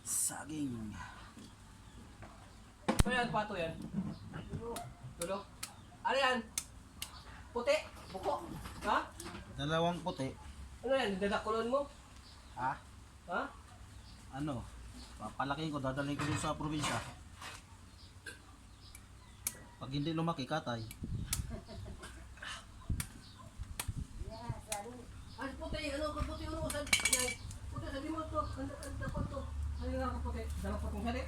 Saging. Ano yan, pato yan? Tulo? Ano yan? Puti? Buko? Ha? Dalawang puti. Ano yan? Dadakulon mo? Ha? Ha? Ano? Papalakihin ko, dadalhin ko dun sa probinsya. Pag hindi lumaki, katay. Ano puti? Ano ka puti? Ano ka yan? Puti, sabi mo ito. Ano dapat ito? Ano nga ka puti? Dapat putong sari?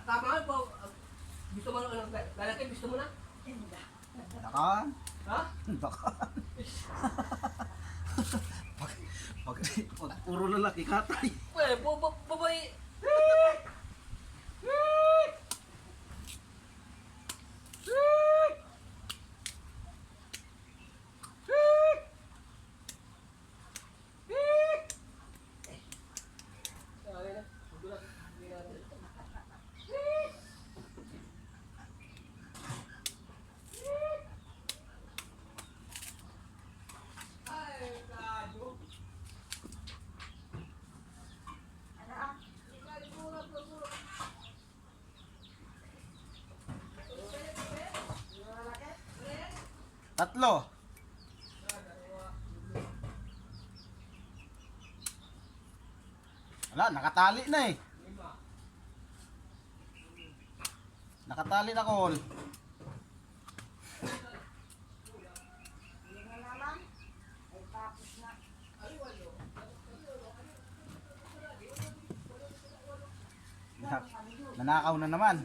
Tama po. Gusto mo ano? Lalaki, gusto mo na? Dakan. Ha? Dakan. Pag puro lalaki, katay. Well, babae. Tatlo. Wala, nakatali na eh. Nakatali na, Col. Nanakaw na naman.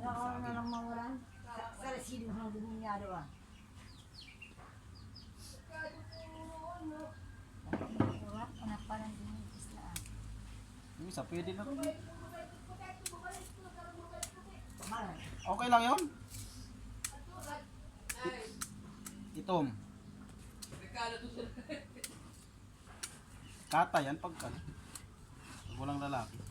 Ako na lang mawalan. Sa resibo ng duminyado ah. Wala ko na parang dinigis na ah. Yung isa, pwede na rin. Mahal. Okay lang yun. Itom. Kata yan pag walang lalaki.